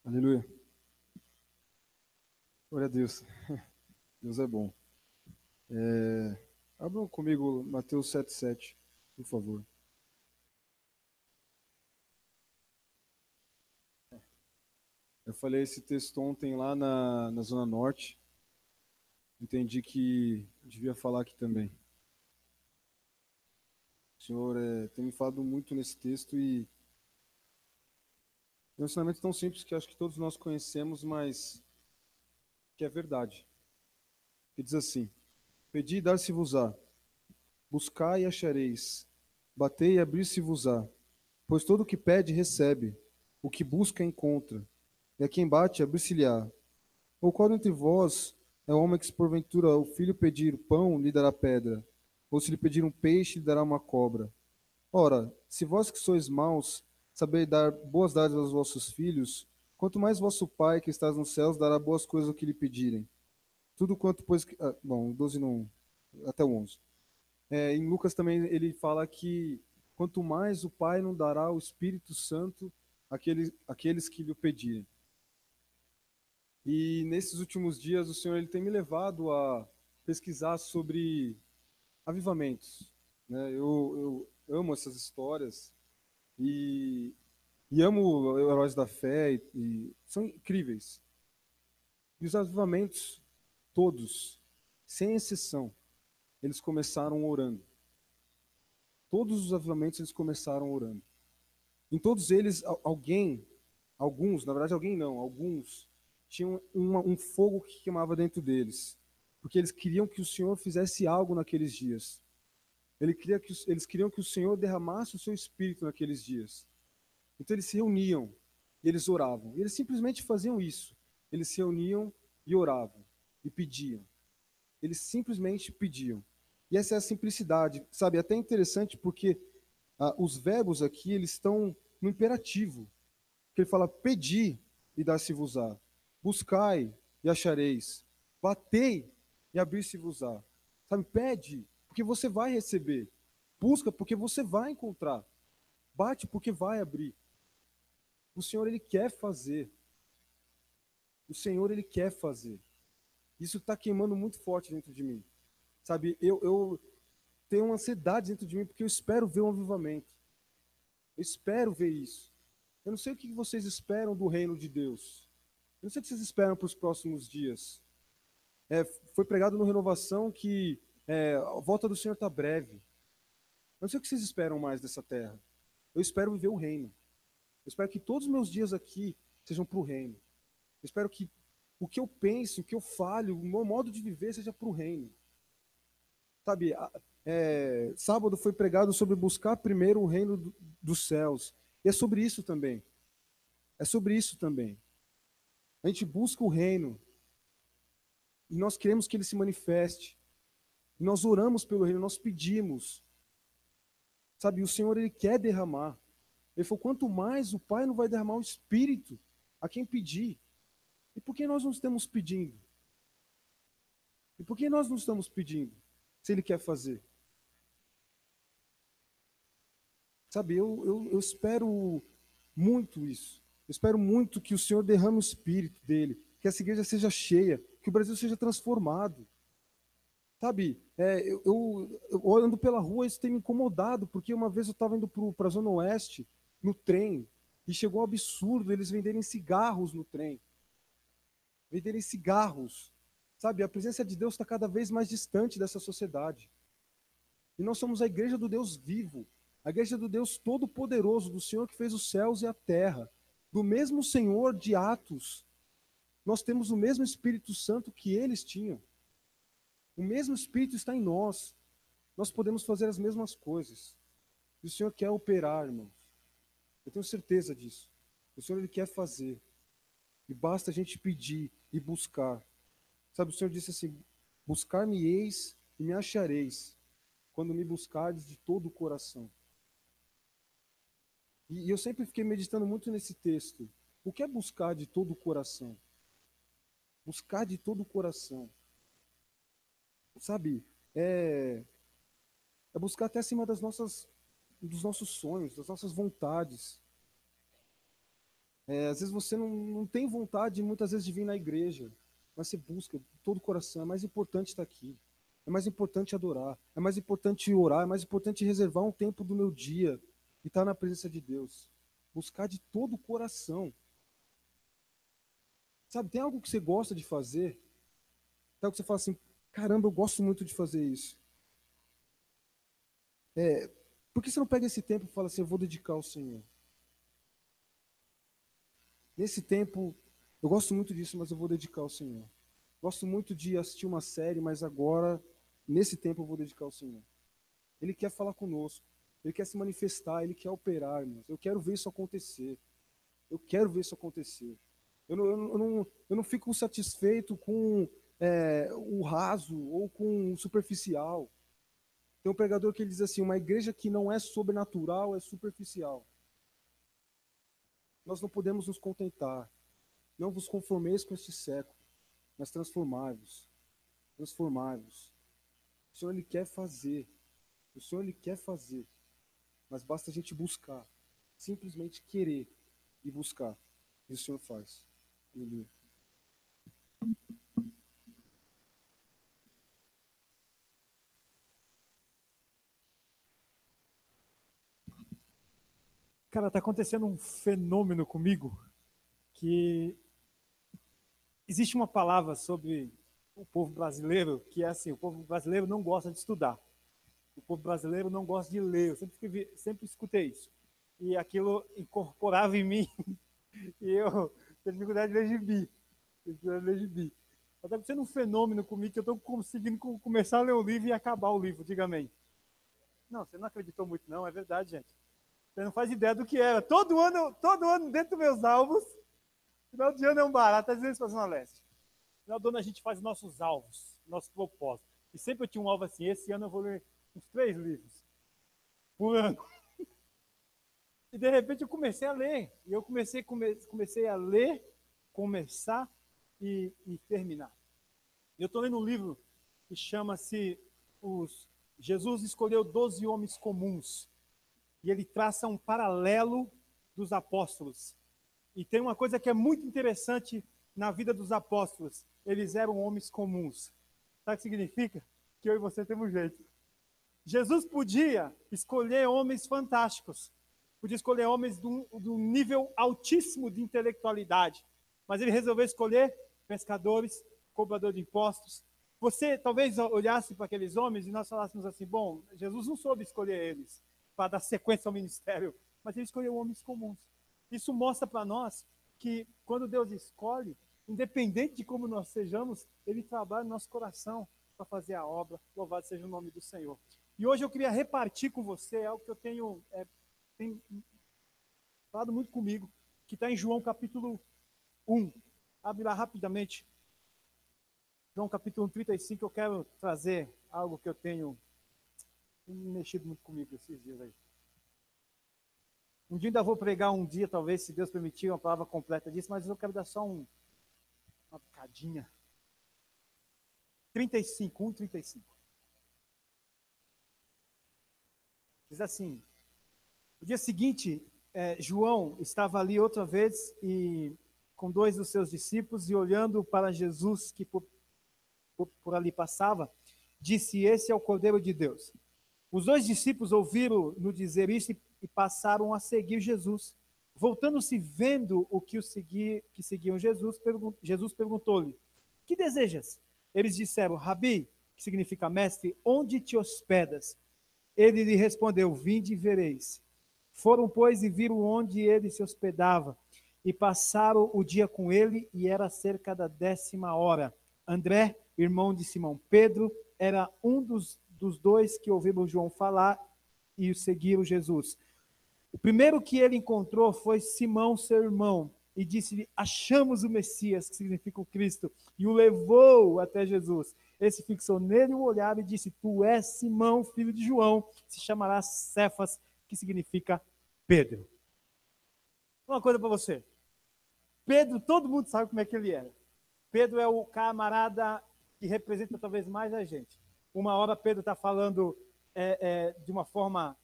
Aleluia. Glória a Deus. Deus é bom. Abram comigo Mateus 7,7, por favor. Eu falei esse texto ontem lá na Zona Norte. Entendi que devia falar aqui também. O Senhor tem me falado muito nesse texto e é um ensinamento tão simples que acho que todos nós conhecemos, mas que é verdade. Que diz assim: Pedi e dar-se-vos-á, buscai e achareis, batei e abrir-se-vos-á. Pois todo o que pede, recebe, o que busca, encontra, e a quem bate, abrir-se-lhe-á. Ou qual dentre vós é o homem que, se porventura o filho pedir pão, lhe dará pedra? Ou se lhe pedir um peixe, lhe dará uma cobra? Ora, se vós que sois maus, sabeis dar boas dádivas aos vossos filhos, quanto mais vosso Pai que estás nos céus dará boas coisas ao que lhe pedirem. Tudo quanto, pois. Bom, 12 não. Até o 11. Em Lucas também ele fala que quanto mais o Pai não dará o Espírito Santo àqueles que lhe o pedirem. E nesses últimos dias o Senhor ele tem me levado a pesquisar sobre avivamentos, né? Eu amo essas histórias e, e amo heróis da fé e são incríveis. E os avivamentos todos, sem exceção, eles começaram orando. Todos os avivamentos eles começaram orando. Em todos eles alguns, na verdade alguém não, alguns tinham um fogo que queimava dentro deles, porque eles queriam que o Senhor fizesse algo naqueles dias. Eles queriam que o Senhor derramasse o seu espírito naqueles dias. Então eles se reuniam e eles oravam. E eles simplesmente faziam isso. Eles se reuniam e oravam e pediam. Eles simplesmente pediam. E essa é a simplicidade, sabe? É até interessante porque os verbos aqui eles estão no imperativo. Que ele fala: pedi e dar-se-vos-á, buscai e achareis, batei e abrir-se-vos-á. Sabe, pede porque você vai receber, busca porque você vai encontrar, bate porque vai abrir. O Senhor ele quer fazer, o Senhor ele quer fazer. Isso está queimando muito forte dentro de mim, sabe? Eu tenho uma ansiedade dentro de mim porque eu espero ver um avivamento, eu espero ver isso. Eu não sei o que vocês esperam do reino de Deus. Eu não sei o que vocês esperam para os próximos dias. Foi pregado no Renovação que a volta do Senhor está breve. Eu não sei o que vocês esperam mais dessa terra. Eu espero viver o reino. Eu espero que todos os meus dias aqui sejam para o reino. Eu espero que o que eu pense, o que eu fale, o meu modo de viver seja para o reino. Sabe, sábado foi pregado sobre buscar primeiro o reino dos céus. E é sobre isso também. É sobre isso também. A gente busca o reino e nós queremos que ele se manifeste. E nós oramos pelo reino, nós pedimos. Sabe, o Senhor ele quer derramar. Ele falou: quanto mais o Pai não vai derramar o Espírito a quem pedir. E por que nós não estamos pedindo? E por que nós não estamos pedindo? Se Ele quer fazer. Sabe, eu espero muito isso. Eu espero muito que o Senhor derrame o Espírito dele, que essa igreja seja cheia, que o Brasil seja transformado. Sabe, eu ando pela rua, isso tem me incomodado, porque uma vez eu estava indo para a Zona Oeste, no trem, e chegou um absurdo eles venderem cigarros no trem. Venderem cigarros. Sabe, a presença de Deus está cada vez mais distante dessa sociedade. E nós somos a igreja do Deus vivo, a igreja do Deus todo-poderoso, do Senhor que fez os céus e a terra, do mesmo Senhor de Atos. Nós temos o mesmo Espírito Santo que eles tinham. O mesmo Espírito está em nós. Nós podemos fazer as mesmas coisas. E o Senhor quer operar, irmãos. Eu tenho certeza disso. O Senhor ele quer fazer. E basta a gente pedir e buscar. Sabe, o Senhor disse assim: buscar-me-eis e me achareis, quando me buscardes de todo o coração. E eu sempre fiquei meditando muito nesse texto. O que é buscar de todo o coração? Buscar de todo o coração. Sabe, é buscar até acima dos nossos sonhos, das nossas vontades. Às vezes você não tem vontade, muitas vezes, de vir na igreja, mas você busca de todo o coração. É mais importante estar aqui. É mais importante adorar. É mais importante orar. É mais importante reservar um tempo do meu dia e estar na presença de Deus. Buscar de todo o coração. Sabe, tem algo que você gosta de fazer? Tem algo que você fala assim, caramba, eu gosto muito de fazer isso. Por que você não pega esse tempo e fala assim, eu vou dedicar ao Senhor? Nesse tempo, eu gosto muito disso, mas eu vou dedicar ao Senhor. Gosto muito de assistir uma série, mas agora, nesse tempo, eu vou dedicar ao Senhor. Ele quer falar conosco. Ele quer se manifestar, ele quer operar, irmãos. Eu quero ver isso acontecer. Eu quero ver isso acontecer. Eu não fico satisfeito com o raso ou com o superficial. Tem um pregador que ele diz assim: uma igreja que não é sobrenatural é superficial. Nós não podemos nos contentar. Não vos conformeis com este século, mas transformai-vos. Transformai-vos. O Senhor, Ele quer fazer. O Senhor, Ele quer fazer. Mas basta a gente buscar. Simplesmente querer e buscar. E o Senhor faz. Aleluia. Cara, tá acontecendo um fenômeno comigo que existe uma palavra sobre o povo brasileiro que é assim: o povo brasileiro não gosta de estudar, o povo brasileiro não gosta de ler. Eu sempre escutei isso. E aquilo incorporava em mim e eu tenho dificuldade de ler gibi. Dificuldade de ler gibi. Está acontecendo um fenômeno comigo que eu estou conseguindo começar a ler o livro e acabar o livro, diga amém. Não, você não acreditou muito, não, é verdade, gente. Você não faz ideia do que era. Todo ano dentro dos meus alvos, final de ano é um barato, às vezes para a Zona Leste. Final do ano a gente faz nossos alvos, nosso propósito. E sempre eu tinha um alvo assim: esse ano eu vou ler uns 3 livros por ano. E de repente eu comecei a ler. E eu comecei a ler, começar e terminar. Eu estou lendo um livro que chama-se Jesus Escolheu 12 Homens Comuns. E ele traça um paralelo dos apóstolos. E tem uma coisa que é muito interessante na vida dos apóstolos: eles eram homens comuns. Sabe o que significa? Que eu e você temos jeito. Jesus podia escolher homens fantásticos, podia escolher homens de um nível altíssimo de intelectualidade, mas ele resolveu escolher pescadores, cobradores de impostos. Você talvez olhasse para aqueles homens e nós falássemos assim: bom, Jesus não soube escolher eles para dar sequência ao ministério, mas ele escolheu homens comuns. Isso mostra para nós que quando Deus escolhe, independente de como nós sejamos, ele trabalha no nosso coração para fazer a obra. Louvado seja o nome do Senhor. E hoje eu queria repartir com você algo que eu tenho falado muito comigo, que está em João capítulo 1. Abre lá rapidamente. João capítulo 35, eu quero trazer algo que eu tenho mexido muito comigo esses dias aí. Um dia ainda vou pregar um dia, talvez, se Deus permitir, uma palavra completa disso, mas eu quero dar só uma picadinha. 35, 1:35. Diz assim: no dia seguinte, João estava ali outra vez e com 2 dos seus discípulos, e olhando para Jesus que por ali passava, disse: esse é o Cordeiro de Deus. Os 2 discípulos ouviram-no dizer isso e passaram a seguir Jesus. Voltando-se, vendo que seguiam Jesus, Jesus perguntou-lhe: que desejas? Eles disseram: Rabi, que significa mestre, onde te hospedas? Ele lhe respondeu: vinde e vereis. Foram, pois, e viram onde ele se hospedava, e passaram o dia com ele, e era cerca da 10ª hora. André, irmão de Simão Pedro, era um dos 2 que ouviram João falar e seguiram Jesus. O primeiro que ele encontrou foi Simão, seu irmão, e disse-lhe: achamos o Messias, que significa o Cristo, e o levou até Jesus. Esse fixou nele o olhar e disse: tu és Simão, filho de João, se chamarás Cefas, que significa Pedro. Uma coisa para você: Pedro, todo mundo sabe como é que ele era. Pedro é o camarada que representa talvez mais a gente. Uma hora Pedro está falando de uma forma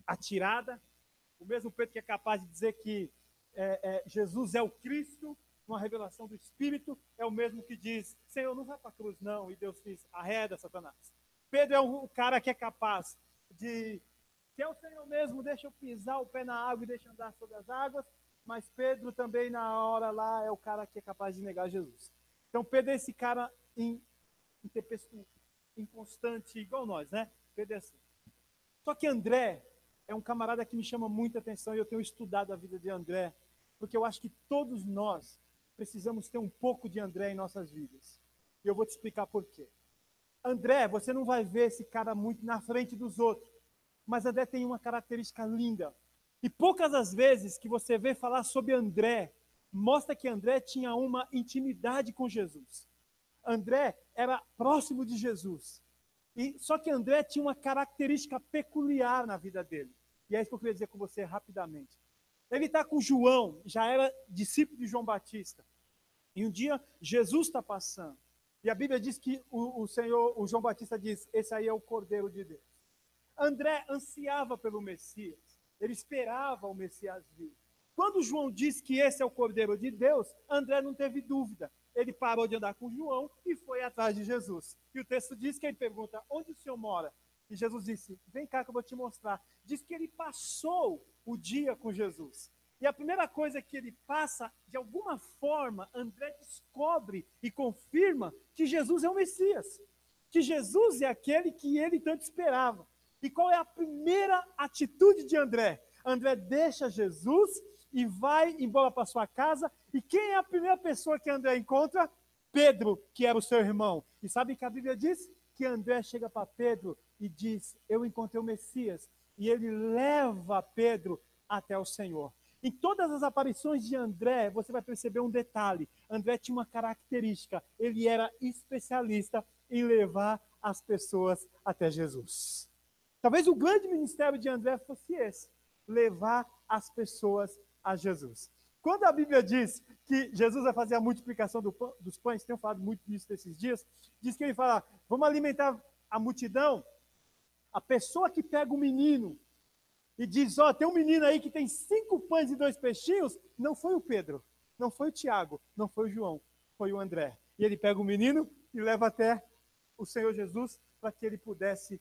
atirada, o mesmo Pedro que é capaz de dizer que Jesus é o Cristo, uma revelação do Espírito, é o mesmo que diz, Senhor, não vai para a cruz não, e Deus diz, arreda, Satanás. Pedro é o cara que é capaz de, se é o Senhor mesmo, deixa eu pisar o pé na água e deixa eu andar sobre as águas, mas Pedro também na hora lá é o cara que é capaz de negar Jesus. Então Pedro é esse cara inconstante, igual nós, né? Pedro é assim. Só que André é um camarada que me chama muita atenção e eu tenho estudado a vida de André, porque eu acho que todos nós precisamos ter um pouco de André em nossas vidas. E eu vou te explicar por quê. André, você não vai ver esse cara muito na frente dos outros, mas André tem uma característica linda. E poucas as vezes que você vê falar sobre André, mostra que André tinha uma intimidade com Jesus. André era próximo de Jesus. Só que André tinha uma característica peculiar na vida dele. E é isso que eu queria dizer com você rapidamente. Ele está com João, já era discípulo de João Batista. E um dia Jesus está passando. E a Bíblia diz que o João Batista diz, esse aí é o Cordeiro de Deus. André ansiava pelo Messias. Ele esperava o Messias vir. Quando João diz que esse é o Cordeiro de Deus, André não teve dúvida. Ele parou de andar com João e foi atrás de Jesus. E o texto diz que ele pergunta, onde o Senhor mora? E Jesus disse, vem cá que eu vou te mostrar. Diz que ele passou o dia com Jesus. E a primeira coisa que ele passa, de alguma forma, André descobre e confirma que Jesus é o Messias. Que Jesus é aquele que ele tanto esperava. E qual é a primeira atitude de André? André deixa Jesus e vai embora para sua casa. E quem é a primeira pessoa que André encontra? Pedro, que era o seu irmão. E sabe que a Bíblia diz? Que André chega para Pedro e diz, eu encontrei o Messias. E ele leva Pedro até o Senhor. Em todas as aparições de André, você vai perceber um detalhe. André tinha uma característica. Ele era especialista em levar as pessoas até Jesus. Talvez o grande ministério de André fosse esse, levar as pessoas a Jesus. Quando a Bíblia diz que Jesus vai fazer a multiplicação dos pães, tenho falado muito disso nesses dias, diz que ele fala, vamos alimentar a multidão, a pessoa que pega o menino e diz, ó, tem um menino aí que tem 5 pães e 2 peixinhos, não foi o Pedro, não foi o Tiago, não foi o João, foi o André. E ele pega o menino e leva até o Senhor Jesus para que ele pudesse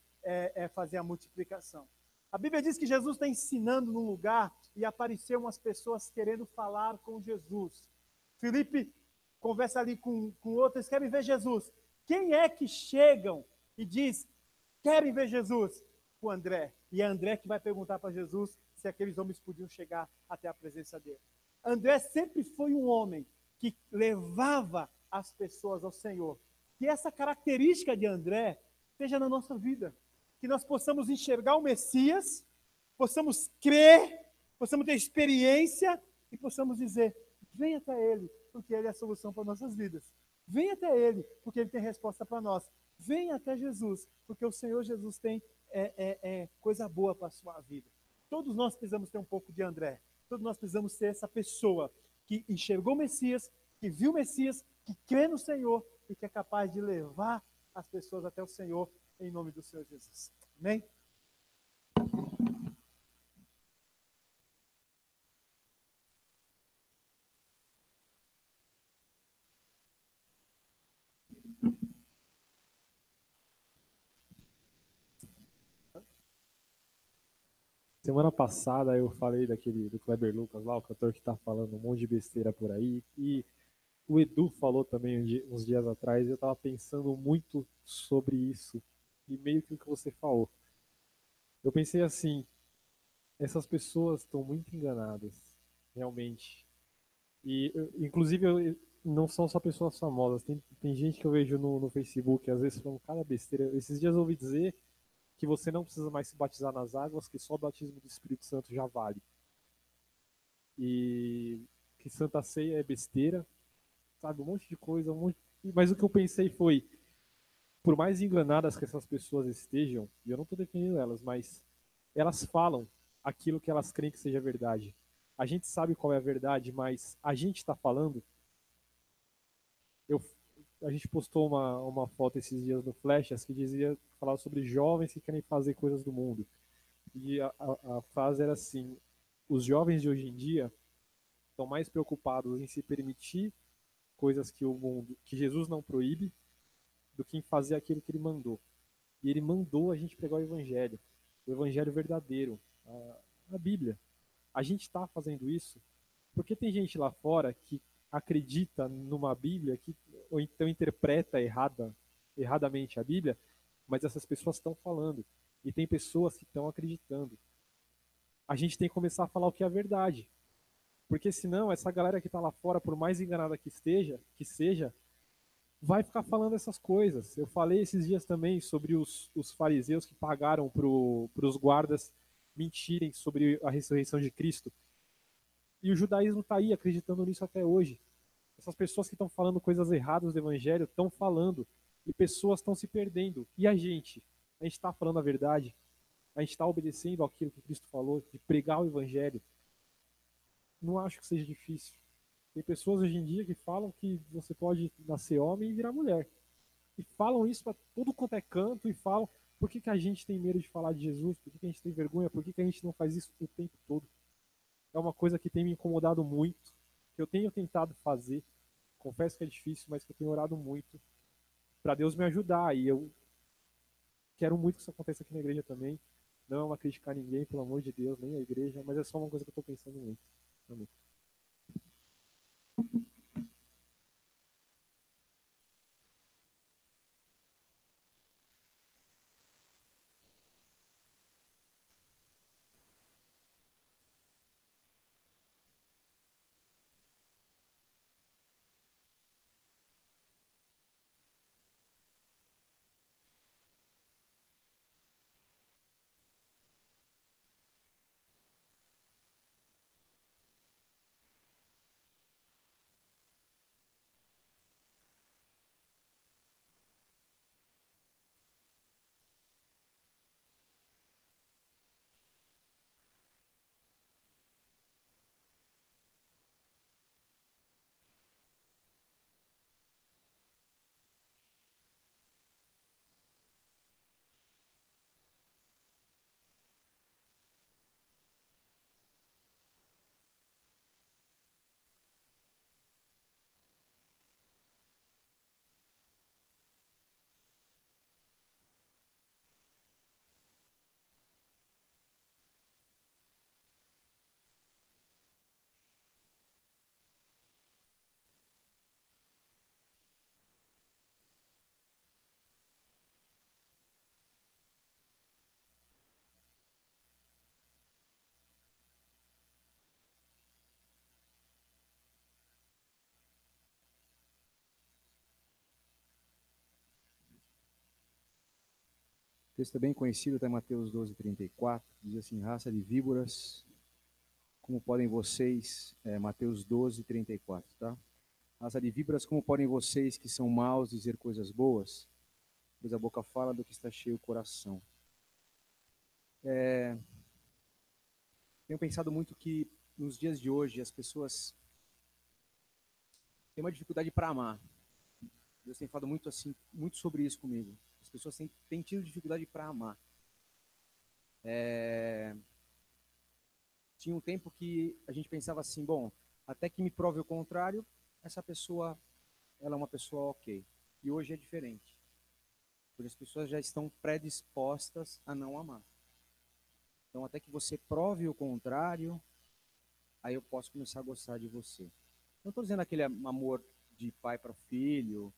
fazer a multiplicação. A Bíblia diz que Jesus está ensinando num lugar e apareceu umas pessoas querendo falar com Jesus. Felipe conversa ali com outros, querem ver Jesus. Quem é que chegam e diz, querem ver Jesus? O André. E é André que vai perguntar para Jesus se aqueles homens podiam chegar até a presença dele. André sempre foi um homem que levava as pessoas ao Senhor. Que essa característica de André esteja na nossa vida. Que nós possamos enxergar o Messias, possamos crer, possamos ter experiência e possamos dizer, vem até Ele, porque Ele é a solução para nossas vidas. Vem até Ele, porque Ele tem resposta para nós. Vem até Jesus, porque o Senhor Jesus tem coisa boa para a sua vida. Todos nós precisamos ter um pouco de André. Todos nós precisamos ser essa pessoa que enxergou o Messias, que viu o Messias, que crê no Senhor e que é capaz de levar as pessoas até o Senhor em nome do Senhor Jesus. Amém? Semana passada eu falei do Kleber Lucas lá, o cantor que tá falando um monte de besteira por aí, e o Edu falou também uns dias atrás, e eu tava pensando muito sobre isso, e meio que o que você falou. Eu pensei assim, essas pessoas estão muito enganadas, realmente. E, inclusive, não são só pessoas famosas, tem gente que eu vejo no Facebook, às vezes falando cada besteira. Esses dias eu ouvi dizer que você não precisa mais se batizar nas águas, que só o batismo do Espírito Santo já vale. E que Santa Ceia é besteira, sabe, um monte de coisa, mas o que eu pensei foi, por mais enganadas que essas pessoas estejam, e eu não estou defendendo elas, mas elas falam aquilo que elas creem que seja verdade. A gente sabe qual é a verdade, mas a gente está falando. A gente postou uma foto esses dias no Flechas que falava sobre jovens que querem fazer coisas do mundo. E a frase era assim: os jovens de hoje em dia estão mais preocupados em se permitir coisas que o mundo, que Jesus não proíbe, do que em fazer aquilo que ele mandou. E ele mandou a gente pegar o evangelho verdadeiro, a Bíblia. A gente está fazendo isso porque tem gente lá fora que acredita numa Bíblia que ou então interpreta erradamente a Bíblia, mas essas pessoas estão falando e tem pessoas que estão acreditando. A gente tem que começar a falar o que é a verdade, porque senão essa galera que está lá fora, por mais enganada que seja, vai ficar falando essas coisas. Eu falei esses dias também sobre os fariseus que pagaram para os guardas mentirem sobre a ressurreição de Cristo. E o judaísmo está aí acreditando nisso até hoje. Essas pessoas que estão falando coisas erradas do evangelho estão falando e pessoas estão se perdendo. E a gente? A gente está falando a verdade? A gente está obedecendo aquilo que Cristo falou, de pregar o evangelho? Não acho que seja difícil. Tem pessoas hoje em dia que falam que você pode nascer homem e virar mulher. E falam isso para todo quanto é canto e falam por que, que a gente tem medo de falar de Jesus, por que, que a gente tem vergonha, por que, que a gente não faz isso o tempo todo. É uma coisa que tem me incomodado muito, que eu tenho tentado fazer. Confesso que é difícil, mas que eu tenho orado muito para Deus me ajudar. E eu quero muito que isso aconteça aqui na igreja também. Não é uma crítica a ninguém, pelo amor de Deus, nem a igreja, mas é só uma coisa que eu estou pensando muito. Amém. O texto é bem conhecido, está em Mateus 12:34, diz assim, raça de víboras, como podem vocês, Mateus 12:34, tá? Raça de víboras, como podem vocês que são maus dizer coisas boas? Pois a boca fala do que está cheio o coração. Tenho pensado muito que nos dias de hoje as pessoas têm uma dificuldade para amar. Deus tem falado muito assim, muito sobre isso comigo. As pessoas têm tido dificuldade para amar. Tinha um tempo que a gente pensava assim, bom, até que me prove o contrário, essa pessoa, ela é uma pessoa ok. E hoje é diferente. Hoje as pessoas já estão predispostas a não amar. Então, até que você prove o contrário, aí eu posso começar a gostar de você. Não estou dizendo aquele amor de pai para filho,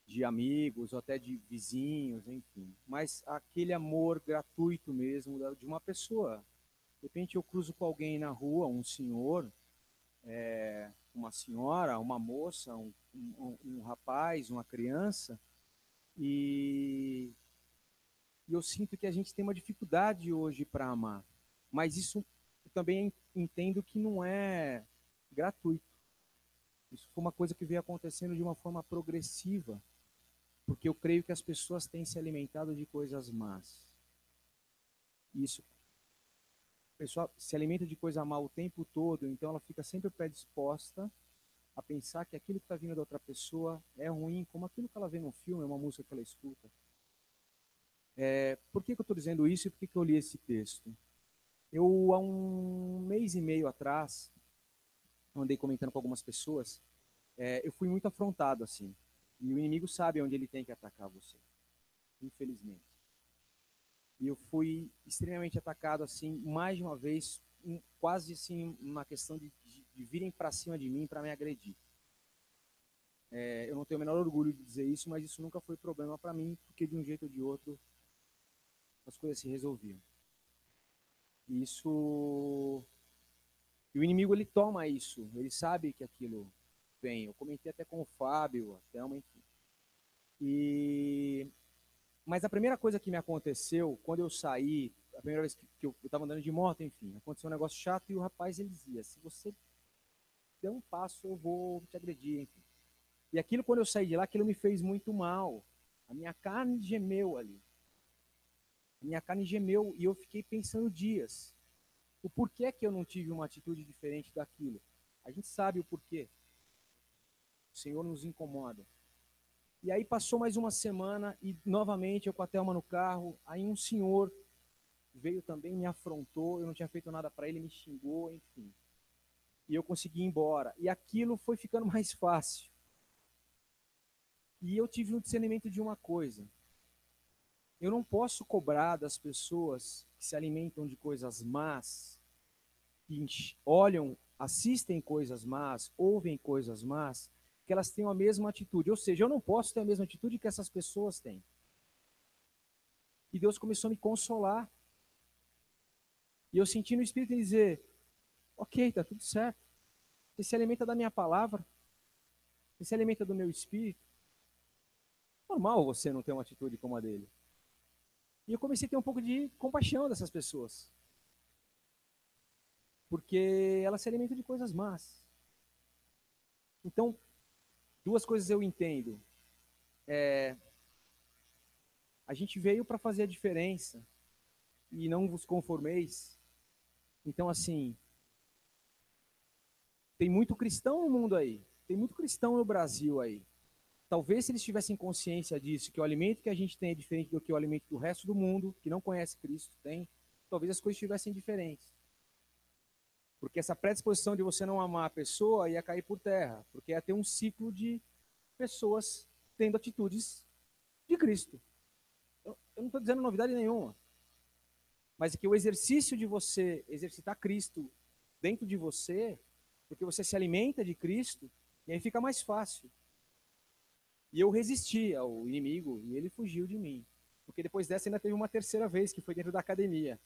de amigos, ou até de vizinhos, enfim. Mas aquele amor gratuito mesmo de uma pessoa. De repente eu cruzo com alguém na rua, um senhor, uma senhora, uma moça, um rapaz, uma criança, e eu sinto que a gente tem uma dificuldade hoje para amar. Mas isso eu também entendo que não é gratuito. Isso foi uma coisa que veio acontecendo de uma forma progressiva, porque eu creio que as pessoas têm se alimentado de coisas más. Isso, a pessoa se alimenta de coisa má o tempo todo, então ela fica sempre predisposta a pensar que aquilo que está vindo da outra pessoa é ruim, como aquilo que ela vê no filme, é uma música que ela escuta. Por que eu estou dizendo isso e por que eu li esse texto? Eu, há um mês e meio atrás, eu andei comentando com algumas pessoas, eu fui muito afrontado, assim. E o inimigo sabe onde ele tem que atacar você, infelizmente. E eu fui extremamente atacado, assim, mais de uma vez, quase assim, uma questão de virem para cima de mim para me agredir. Eu não tenho o menor orgulho de dizer isso, mas isso nunca foi problema para mim, porque de um jeito ou de outro as coisas se resolviam. E isso. E o inimigo ele toma isso, ele sabe que aquilo vem. Eu comentei até com o Fábio, até uma, enfim. Mas a primeira coisa que me aconteceu, quando eu saí, a primeira vez que eu estava andando de moto, enfim, aconteceu um negócio chato e o rapaz ele dizia: se você der um passo, eu vou te agredir, enfim. E aquilo, quando eu saí de lá, aquilo me fez muito mal. A minha carne gemeu ali. A minha carne gemeu e eu fiquei pensando dias. O porquê que eu não tive uma atitude diferente daquilo? A gente sabe o porquê. O Senhor nos incomoda. E aí passou mais uma semana e novamente eu com a Thelma no carro, aí um senhor veio também, me afrontou, eu não tinha feito nada para ele, me xingou, enfim. E eu consegui ir embora. E aquilo foi ficando mais fácil. E eu tive um discernimento de uma coisa. Eu não posso cobrar das pessoas que se alimentam de coisas más, que olham, assistem coisas más, ouvem coisas más, que elas tenham a mesma atitude. Ou seja, eu não posso ter a mesma atitude que essas pessoas têm. E Deus começou a me consolar. E eu senti no Espírito dizer: ok, está tudo certo. Você se alimenta da minha palavra, você se alimenta do meu Espírito. Normal você não ter uma atitude como a dele. E eu comecei a ter um pouco de compaixão dessas pessoas. Porque elas se alimentam de coisas más. Então, duas coisas eu entendo. A gente veio para fazer a diferença e não vos conformeis. Então, assim, tem muito cristão no mundo aí, tem muito cristão no Brasil aí. Talvez se eles tivessem consciência disso, que o alimento que a gente tem é diferente do que o alimento do resto do mundo, que não conhece Cristo, tem, talvez as coisas estivessem diferentes. Porque essa predisposição de você não amar a pessoa ia cair por terra, porque ia ter um ciclo de pessoas tendo atitudes de Cristo. Eu não estou dizendo novidade nenhuma, mas é que o exercício de você exercitar Cristo dentro de você, porque você se alimenta de Cristo, e aí fica mais fácil. E eu resisti ao inimigo e ele fugiu de mim. Porque depois dessa ainda teve uma terceira vez, que foi dentro da academia.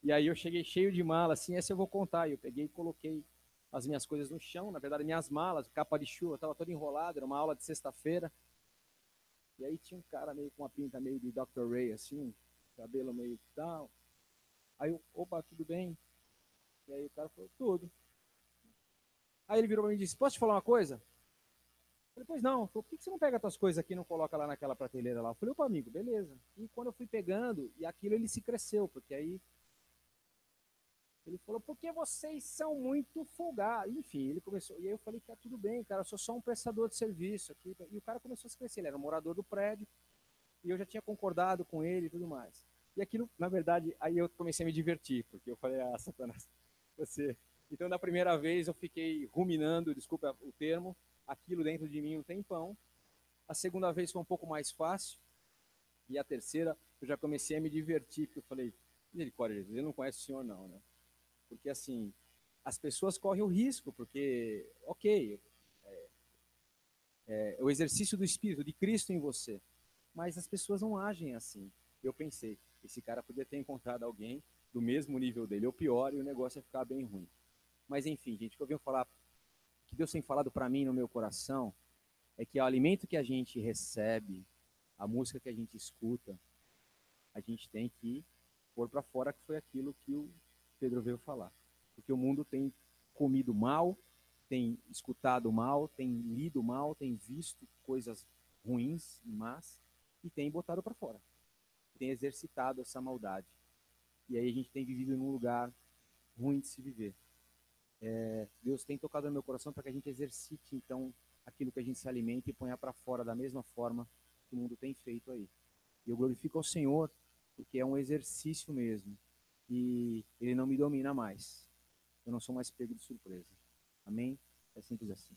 E aí eu cheguei cheio de mala, assim, essa eu vou contar. Eu peguei e coloquei as minhas coisas no chão, na verdade minhas malas, capa de chuva, estava todo enrolado, era uma aula de sexta-feira. E aí tinha um cara meio com uma pinta meio de Dr. Ray, assim, cabelo meio tal. Aí eu, opa, tudo bem? E aí o cara falou, tudo. Aí ele virou para mim e disse, posso te falar uma coisa? Eu falei, pois não. Ele falou, por que você não pega as tuas coisas aqui e não coloca lá naquela prateleira lá? Eu falei, opa, amigo, beleza. E quando eu fui pegando, e aquilo ele se cresceu, porque aí ele falou, porque vocês são muito folgados. Enfim, ele começou. E aí eu falei, tá tudo bem, cara, eu sou só um prestador de serviço aqui. E o cara começou a se crescer, ele era um morador do prédio, e eu já tinha concordado com ele e tudo mais. E aquilo, na verdade, aí eu comecei a me divertir, porque eu falei, ah, Satanás, você. Então, da primeira vez, eu fiquei ruminando, desculpa o termo, aquilo dentro de mim um tempão. A segunda vez foi um pouco mais fácil. E a terceira, eu já comecei a me divertir, porque eu falei, misericórdia, Jesus, ele não conhece o senhor não, né? Porque, assim, as pessoas correm o risco, porque, ok, é o exercício do Espírito, de Cristo em você, mas as pessoas não agem assim. Eu pensei, esse cara podia ter encontrado alguém do mesmo nível dele, ou pior, e o negócio ia ficar bem ruim. Mas, enfim, gente, o que eu venho falar, que Deus tem falado para mim no meu coração, é que o alimento que a gente recebe, a música que a gente escuta, a gente tem que pôr para fora, que foi aquilo que o Pedro veio falar. Porque o mundo tem comido mal, tem escutado mal, tem lido mal, tem visto coisas ruins e más e tem botado para fora. Tem exercitado essa maldade. E aí a gente tem vivido num lugar ruim de se viver. Deus tem tocado no meu coração para que a gente exercite, então, aquilo que a gente se alimenta e ponha para fora da mesma forma que o mundo tem feito aí. E eu glorifico ao Senhor, porque é um exercício mesmo. E ele não me domina mais. eu não sou mais pego de surpresa. Amém? É simples assim.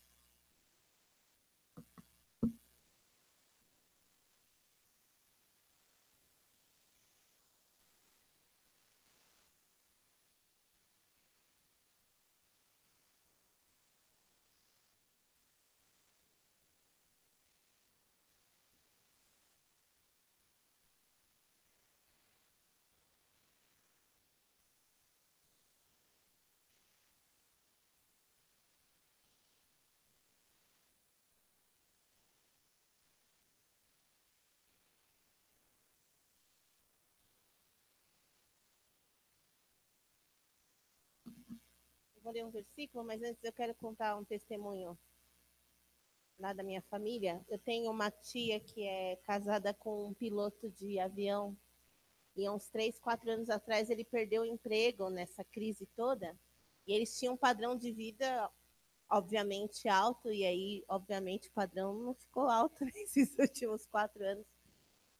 Vou ler um versículo, mas antes eu quero contar um testemunho lá da minha família. Eu tenho uma tia que é casada com um piloto de avião e há uns 3, 4 anos atrás ele perdeu o emprego nessa crise toda e eles tinham um padrão de vida obviamente alto e aí obviamente o padrão não ficou alto nesses últimos 4 anos.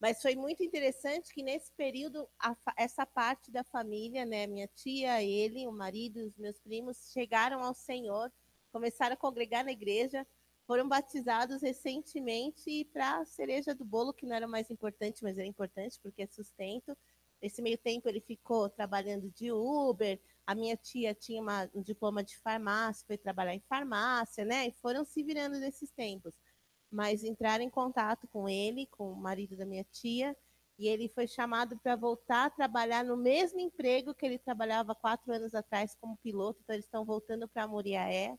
Mas foi muito interessante que nesse período essa parte da família, né, minha tia, ele, o marido, os meus primos chegaram ao Senhor, começaram a congregar na igreja, foram batizados recentemente e para a cereja do bolo, que não era o mais importante, mas era importante porque é sustento. Nesse meio tempo ele ficou trabalhando de Uber, a minha tia tinha um diploma de farmácia, foi trabalhar em farmácia, né? E foram se virando nesses tempos. Mas entraram em contato com ele, com o marido da minha tia, e ele foi chamado para voltar a trabalhar no mesmo emprego que ele trabalhava 4 anos atrás como piloto. Então eles estão voltando para Muriaé,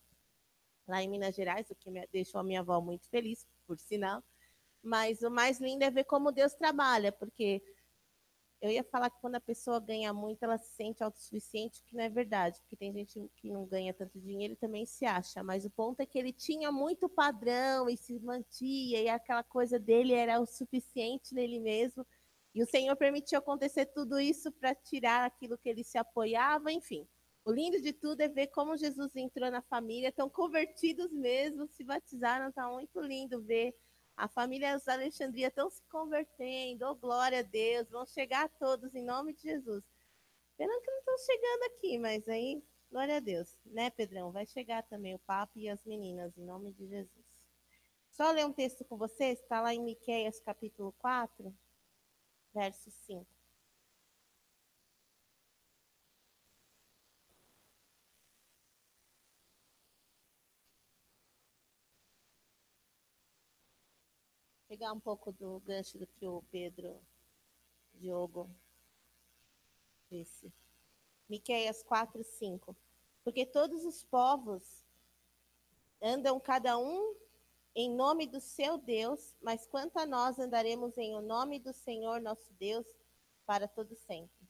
lá em Minas Gerais, o que deixou a minha avó muito feliz, por sinal. Mas o mais lindo é ver como Deus trabalha, porque eu ia falar que quando a pessoa ganha muito, ela se sente autossuficiente, que não é verdade, porque tem gente que não ganha tanto dinheiro e também se acha. Mas o ponto é que ele tinha muito padrão e se mantia, e aquela coisa dele era o suficiente nele mesmo. E o Senhor permitiu acontecer tudo isso para tirar aquilo que ele se apoiava, enfim. O lindo de tudo é ver como Jesus entrou na família, estão convertidos mesmo, se batizaram, está muito lindo ver a família dos Alexandria estão se convertendo, oh, glória a Deus, vão chegar todos em nome de Jesus. Pena que não estão chegando aqui, mas aí, glória a Deus, né, Pedrão? Vai chegar também o Papa e as meninas, em nome de Jesus. Só ler um texto com vocês, está lá em Miqueias, capítulo 4, verso 5. Pegar um pouco do gancho do que o Pedro Diogo disse. Miqueias 4, 5. Porque todos os povos andam cada um em nome do seu Deus, mas quanto a nós andaremos em o nome do Senhor nosso Deus para todo sempre.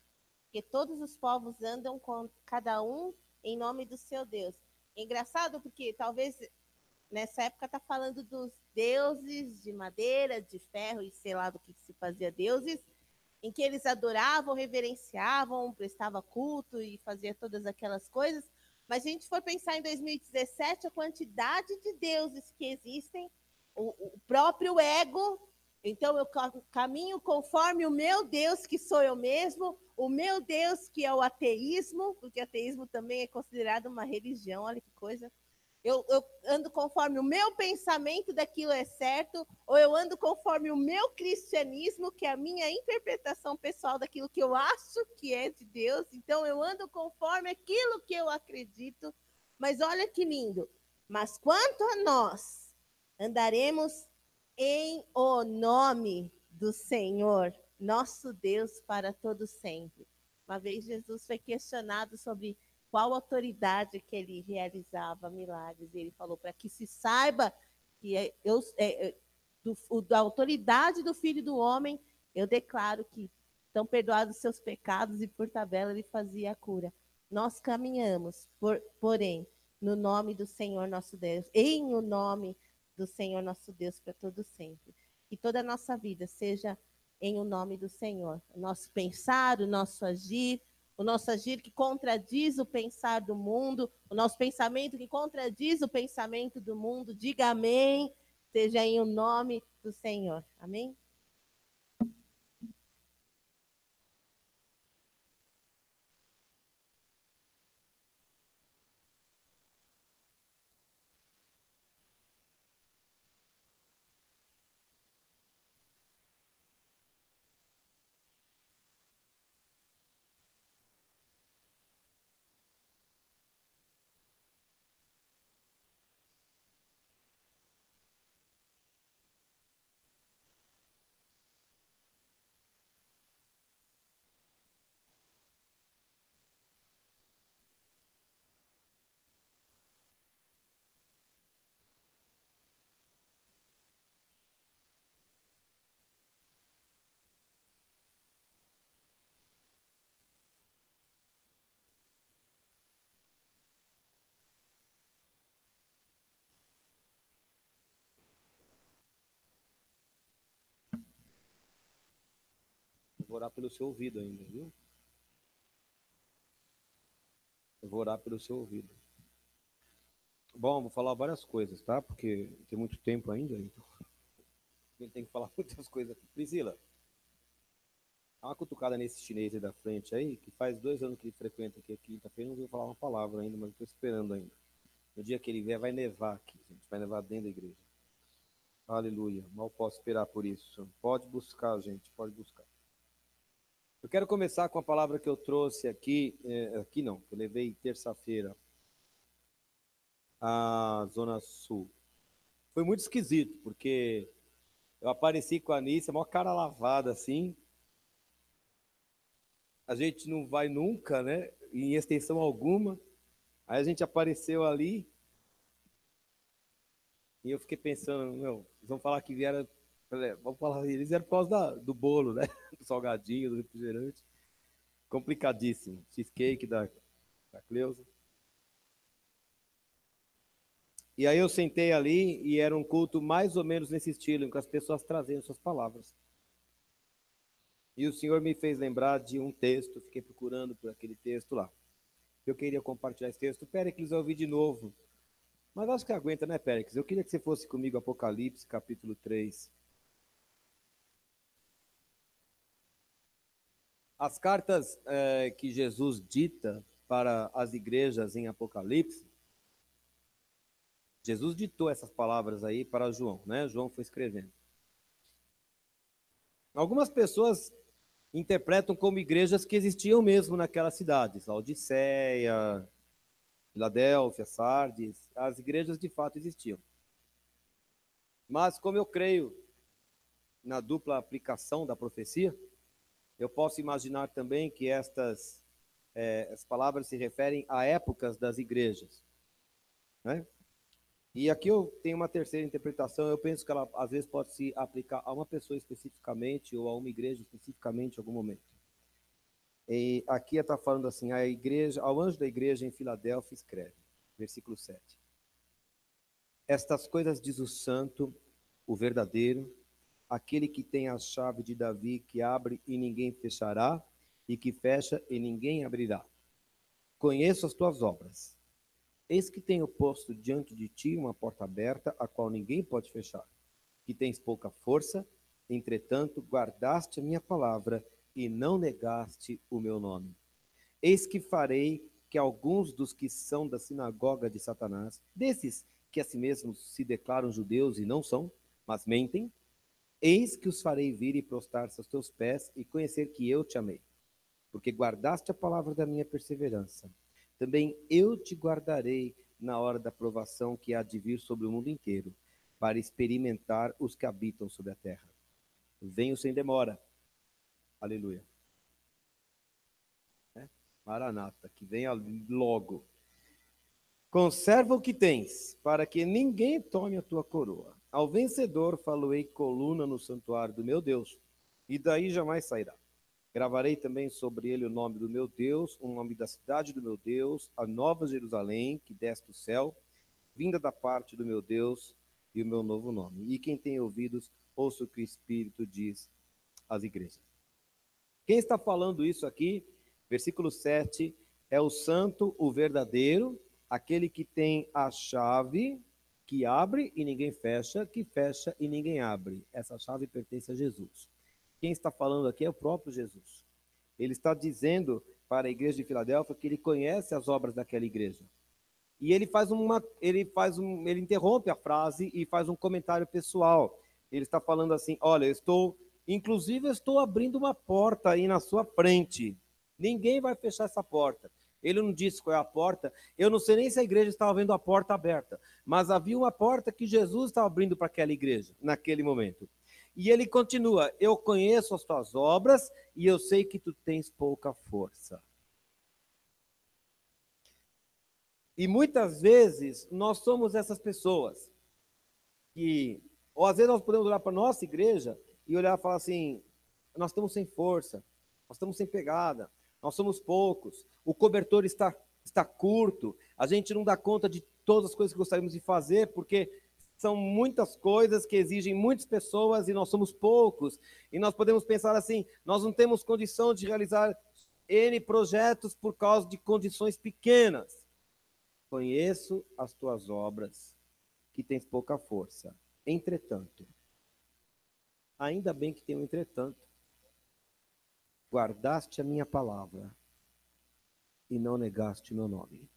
Porque todos os povos andam com cada um em nome do seu Deus. É engraçado porque talvez nessa época está falando dos deuses de madeira, de ferro e sei lá do que se fazia deuses, em que eles adoravam, reverenciavam, prestavam culto e fazia todas aquelas coisas. Mas se a gente for pensar em 2017, a quantidade de deuses que existem, o próprio ego, então eu caminho conforme o meu Deus, que sou eu mesmo, o meu Deus, que é o ateísmo, porque ateísmo também é considerado uma religião, olha que coisa. Eu ando conforme o meu pensamento daquilo é certo, ou eu ando conforme o meu cristianismo, que é a minha interpretação pessoal daquilo que eu acho que é de Deus. Então, eu ando conforme aquilo que eu acredito. Mas olha que lindo. Mas quanto a nós, andaremos em o nome do Senhor, nosso Deus, para todo sempre. Uma vez Jesus foi questionado sobre qual autoridade que ele realizava milagres. E ele falou, para que se saiba que da autoridade do Filho do Homem, eu declaro que estão perdoados os seus pecados e por tabela ele fazia a cura. Nós caminhamos, porém, no nome do Senhor nosso Deus, em o nome do Senhor nosso Deus para todo sempre. Que toda a nossa vida seja em o nome do Senhor. O nosso pensar, o nosso agir que contradiz o pensar do mundo, o nosso pensamento que contradiz o pensamento do mundo. Diga amém, seja em o nome do Senhor. Amém? Eu vou orar pelo seu ouvido ainda, viu? Eu vou orar pelo seu ouvido. Bom, vou falar várias coisas, tá? Porque tem muito tempo ainda, então a gente tem que falar muitas coisas aqui. Priscila, dá uma cutucada nesse chinês aí da frente aí, que faz 2 anos que ele frequenta aqui, quinta-feira, não veio falar uma palavra ainda, mas estou esperando ainda. No dia que ele vier, vai nevar aqui, gente, vai nevar dentro da igreja. Aleluia, mal posso esperar por isso. Pode buscar, gente, pode buscar. Eu quero começar com a palavra que eu trouxe aqui, que eu levei terça-feira à Zona Sul. Foi muito esquisito, porque eu apareci com a Anícia, maior cara lavada assim. A gente não vai nunca, né? Em extensão alguma. Aí a gente apareceu ali e eu fiquei pensando, eles vão falar que vieram. Vamos falar, eles vieram por causa do bolo, né? Do salgadinho, do refrigerante. Complicadíssimo. Cheesecake da Cleusa. E aí eu sentei ali e era um culto mais ou menos nesse estilo, em que as pessoas traziam suas palavras. E o Senhor me fez lembrar de um texto, fiquei procurando por aquele texto lá. Eu queria compartilhar esse texto. Péricles, eu ouvi de novo. Mas acho que aguenta, né, Péricles? Eu queria que você fosse comigo, Apocalipse, capítulo 3. As cartas que Jesus dita para as igrejas em Apocalipse, Jesus ditou essas palavras aí para João, né? João foi escrevendo. Algumas pessoas interpretam como igrejas que existiam mesmo naquelas cidades, Laodiceia, Filadélfia, Sardes, as igrejas de fato existiam. Mas como eu creio na dupla aplicação da profecia, eu posso imaginar também que as palavras se referem a épocas das igrejas, né? E aqui eu tenho uma terceira interpretação, eu penso que ela às vezes pode se aplicar a uma pessoa especificamente ou a uma igreja especificamente em algum momento. E aqui está falando assim, ao anjo da igreja em Filadélfia escreve, versículo 7. Estas coisas diz o santo, o verdadeiro, aquele que tem a chave de Davi, que abre e ninguém fechará, e que fecha e ninguém abrirá. Conheço as tuas obras. Eis que tenho posto diante de ti uma porta aberta, a qual ninguém pode fechar. Que tens pouca força, entretanto guardaste a minha palavra e não negaste o meu nome. Eis que farei que alguns dos que são da sinagoga de Satanás, desses que a si mesmos se declaram judeus e não são, mas mentem, eis que os farei vir e prostrar-se aos teus pés e conhecer que eu te amei, porque guardaste a palavra da minha perseverança. Também eu te guardarei na hora da provação que há de vir sobre o mundo inteiro, para experimentar os que habitam sobre a terra. Venho sem demora. Aleluia. Maranata, que venha logo. Conserva o que tens, para que ninguém tome a tua coroa. Ao vencedor faloei coluna no santuário do meu Deus, e daí jamais sairá. Gravarei também sobre ele o nome do meu Deus, o nome da cidade do meu Deus, a nova Jerusalém, que desce do céu, vinda da parte do meu Deus, e o meu novo nome. E quem tem ouvidos, ouça o que o Espírito diz às igrejas. Quem está falando isso aqui, versículo 7, é o santo, o verdadeiro, aquele que tem a chave, que abre e ninguém fecha, que fecha e ninguém abre. Essa chave pertence a Jesus. Quem está falando aqui é o próprio Jesus. Ele está dizendo para a igreja de Filadélfia que ele conhece as obras daquela igreja. E ele ele interrompe a frase e faz um comentário pessoal. Ele está falando assim: olha, inclusive eu estou abrindo uma porta aí na sua frente. Ninguém vai fechar essa porta. Ele não disse qual é a porta. Eu não sei nem se a igreja estava vendo a porta aberta, mas havia uma porta que Jesus estava abrindo para aquela igreja naquele momento. E ele continua: eu conheço as tuas obras e eu sei que tu tens pouca força. E muitas vezes nós somos essas pessoas ou às vezes nós podemos olhar para a nossa igreja e olhar e falar assim: nós estamos sem força, nós estamos sem pegada, nós somos poucos, o cobertor está curto, a gente não dá conta de todas as coisas que gostaríamos de fazer, porque São muitas coisas que exigem muitas pessoas e nós somos poucos. E nós podemos pensar assim, nós não temos condição de realizar N projetos por causa de condições pequenas. Conheço as tuas obras, que tens pouca força. Entretanto, ainda bem que tem um entretanto, guardaste a minha palavra e não negaste o meu nome.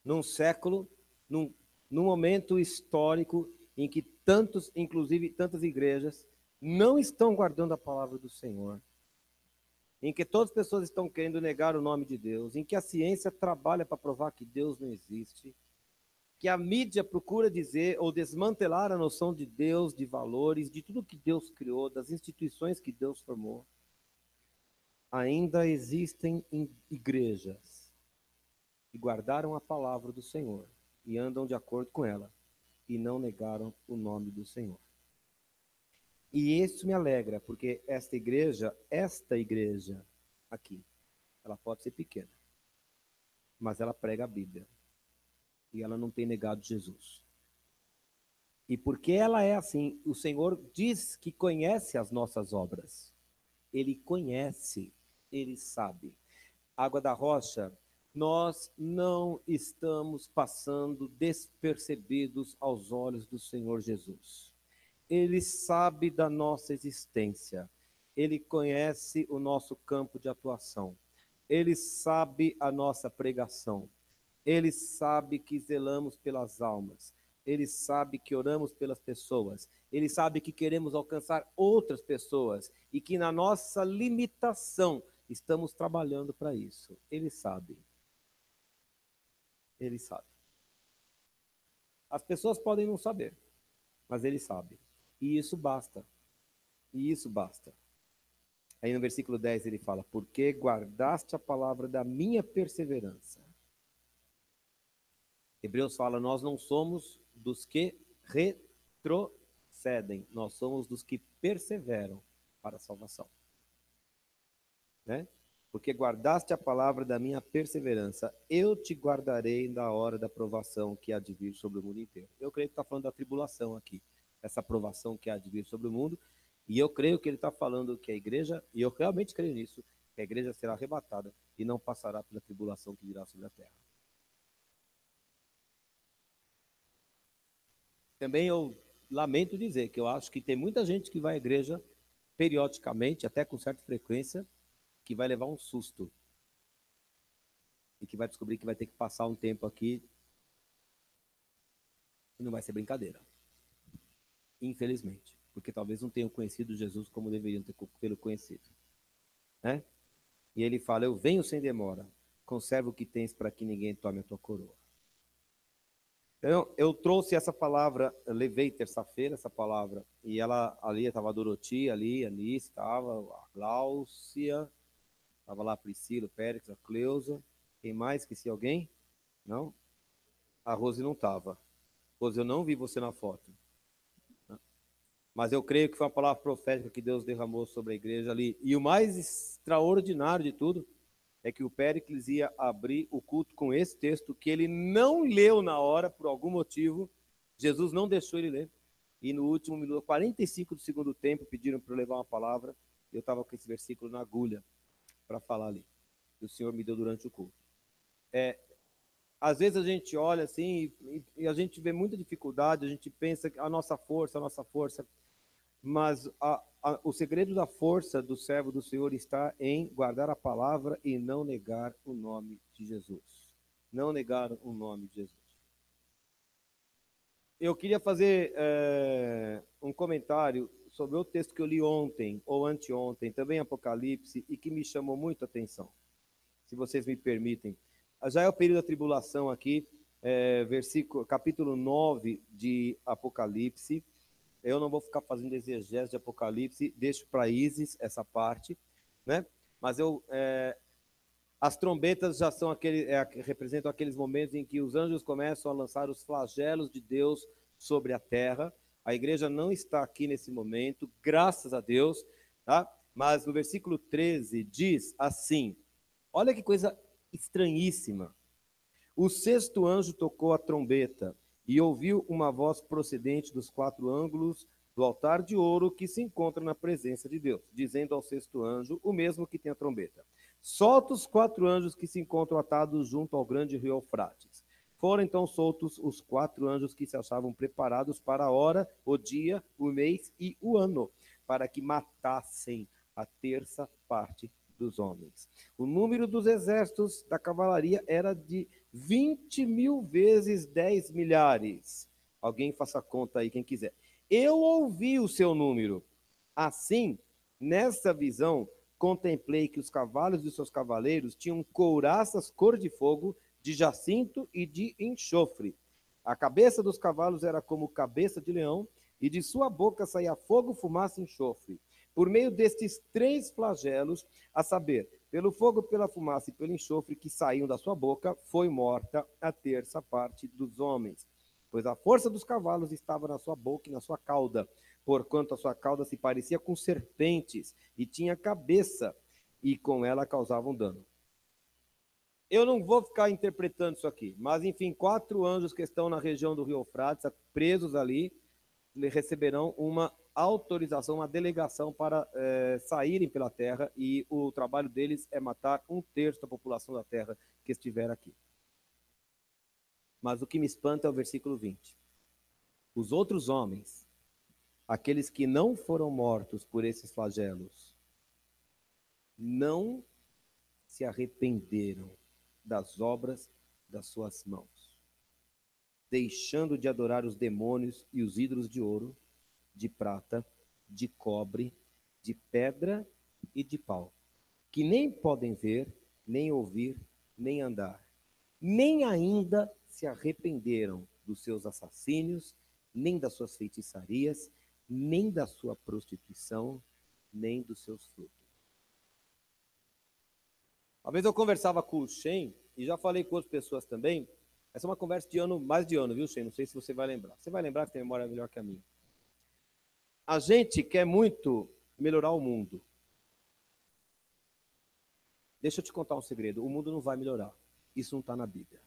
Num século, num momento histórico em que tantos, inclusive tantas igrejas, não estão guardando a palavra do Senhor, em que todas as pessoas estão querendo negar o nome de Deus, em que a ciência trabalha para provar que Deus não existe, que a mídia procura dizer ou desmantelar a noção de Deus, de valores, de tudo que Deus criou, das instituições que Deus formou, ainda existem igrejas que guardaram a palavra do Senhor e andam de acordo com ela e não negaram o nome do Senhor. E isso me alegra, porque esta igreja aqui, ela pode ser pequena, mas ela prega a Bíblia e ela não tem negado Jesus. E porque ela é assim, o Senhor diz que conhece as nossas obras. Ele conhece, ele sabe. Água da Rocha, nós não estamos passando despercebidos aos olhos do Senhor Jesus. Ele sabe da nossa existência. Ele conhece o nosso campo de atuação. Ele sabe a nossa pregação. Ele sabe que zelamos pelas almas. Ele sabe que oramos pelas pessoas. Ele sabe que queremos alcançar outras pessoas e que na nossa limitação estamos trabalhando para isso. Ele sabe. Ele sabe. As pessoas podem não saber, mas ele sabe. E isso basta. E isso basta. Aí no versículo 10 ele fala: porque guardaste a palavra da minha perseverança. Hebreus fala: nós não somos dos que retrocedem, nós somos dos que perseveram para a salvação. Né? Porque guardaste a palavra da minha perseverança, eu te guardarei na hora da provação que há de vir sobre o mundo inteiro. Eu creio que está falando da tribulação aqui, essa provação que há de vir sobre o mundo, e eu creio que ele está falando que a igreja, e eu realmente creio nisso, que a igreja será arrebatada e não passará pela tribulação que virá sobre a terra. Também eu lamento dizer que eu acho que tem muita gente que vai à igreja periodicamente, até com certa frequência, que vai levar um susto e que vai descobrir que vai ter que passar um tempo aqui e não vai ser brincadeira. Infelizmente, porque talvez não tenham conhecido Jesus como deveriam ter conhecido. Né? E ele fala: eu venho sem demora, conserva o que tens para que ninguém tome a tua coroa. Então, eu trouxe essa palavra, eu levei terça-feira essa palavra, e ela ali estava a Doroti, ali, a Anice estava, a Gláucia, estava lá a Priscila, o Pérez, a Cleusa. Quem mais? Esqueci alguém? Não? A Rose não estava. Rose, eu não vi você na foto. Mas eu creio que foi uma palavra profética que Deus derramou sobre a igreja ali. E o mais extraordinário de tudo é que o Péricles ia abrir o culto com esse texto que ele não leu na hora, por algum motivo. Jesus não deixou ele ler. E no último minuto, 45 do segundo tempo, pediram para eu levar uma palavra. Eu estava com esse versículo na agulha para falar ali. Que o Senhor me deu durante o culto. Às vezes a gente olha assim e a gente vê muita dificuldade, a gente pensa que a nossa força, mas o segredo da força do servo do Senhor está em guardar a palavra e não negar o nome de Jesus. Não negar o nome de Jesus. Eu queria fazer um comentário sobre o texto que eu li ontem ou anteontem, também Apocalipse, e que me chamou muito a atenção. Se vocês me permitem. Já é o período da tribulação aqui, capítulo 9 de Apocalipse. Eu não vou ficar fazendo exegese de Apocalipse, deixo para Isis essa parte, né? Mas as trombetas já são representam aqueles momentos em que os anjos começam a lançar os flagelos de Deus sobre a terra. A igreja não está aqui nesse momento, graças a Deus, tá? Mas no versículo 13 diz assim, olha que coisa estranhíssima. O sexto anjo tocou a trombeta, E ouviu uma voz procedente dos 4 ângulos do altar de ouro que se encontra na presença de Deus, dizendo ao 6º anjo, o mesmo que tem a trombeta: solta os 4 anjos que se encontram atados junto ao grande rio Eufrates. Foram então soltos os 4 anjos que se achavam preparados para a hora, o dia, o mês e o ano, para que matassem a terça parte dos homens. O número dos exércitos da cavalaria era de 20.000 vezes 10 milhares. Alguém faça conta aí, quem quiser. Eu ouvi o seu número. Assim, nessa visão, contemplei que os cavalos de seus cavaleiros tinham couraças cor de fogo, de jacinto e de enxofre. A cabeça dos cavalos era como cabeça de leão, e de sua boca saía fogo, fumaça e enxofre. Por meio destes 3 flagelos, a saber, pelo fogo, pela fumaça e pelo enxofre que saíam da sua boca, foi morta a terça parte dos homens. Pois a força dos cavalos estava na sua boca e na sua cauda, porquanto a sua cauda se parecia com serpentes, e tinha cabeça, e com ela causavam dano. Eu não vou ficar interpretando isso aqui, mas enfim, 4 anjos que estão na região do rio Eufrates, presos ali, receberão uma autorização, uma delegação para saírem pela terra, e o trabalho deles é matar 1/3 da população da terra que estiver aqui. Mas o que me espanta é o versículo 20. Os outros homens, aqueles que não foram mortos por esses flagelos, não se arrependeram das obras das suas mãos, deixando de adorar os demônios e os ídolos de ouro, de prata, de cobre, de pedra e de pau, que nem podem ver, nem ouvir, nem andar, nem ainda se arrependeram dos seus assassínios, nem das suas feitiçarias, nem da sua prostituição, nem dos seus frutos. Uma vez eu conversava com o Shen, e já falei com outras pessoas também. Essa é uma conversa de ano, mais de ano, viu, Shen? Não sei se você vai lembrar. Você vai lembrar que tem memória melhor que a minha. A gente quer muito melhorar o mundo. Deixa eu te contar um segredo. O mundo não vai melhorar. Isso não está na Bíblia.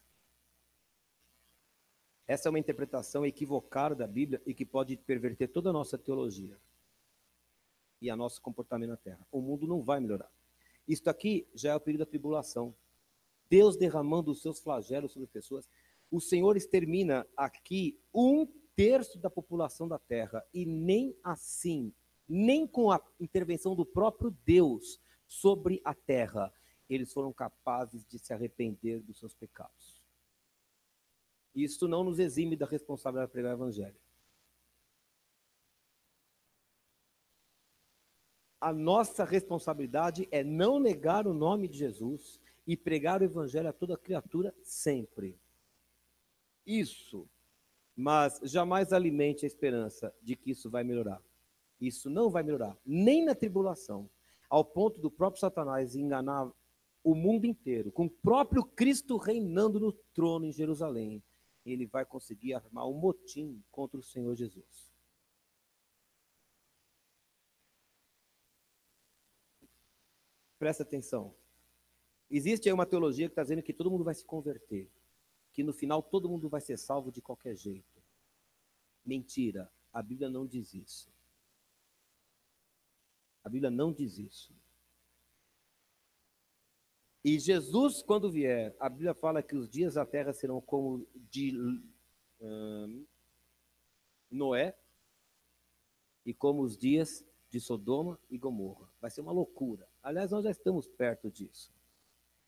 Essa é uma interpretação equivocada da Bíblia e que pode perverter toda a nossa teologia e a nosso comportamento na Terra. O mundo não vai melhorar. Isto aqui já é o período da tribulação. Deus derramando os seus flagelos sobre pessoas. O Senhor extermina aqui 1/3 da população da Terra, e nem assim, nem com a intervenção do próprio Deus sobre a Terra, eles foram capazes de se arrepender dos seus pecados. Isso não nos exime da responsabilidade de pregar o Evangelho. A nossa responsabilidade é não negar o nome de Jesus e pregar o Evangelho a toda criatura sempre. Isso, mas jamais alimente a esperança de que isso vai melhorar. Isso não vai melhorar, nem na tribulação, ao ponto do próprio Satanás enganar o mundo inteiro, com o próprio Cristo reinando no trono em Jerusalém. Ele vai conseguir armar um motim contra o Senhor Jesus. Presta atenção. Existe aí uma teologia que está dizendo que todo mundo vai se converter, que no final todo mundo vai ser salvo de qualquer jeito. Mentira, a Bíblia não diz isso. A Bíblia não diz isso. E Jesus, quando vier, a Bíblia fala que os dias da terra serão como de Noé e como os dias de Sodoma e Gomorra. Vai ser uma loucura. Aliás, nós já estamos perto disso.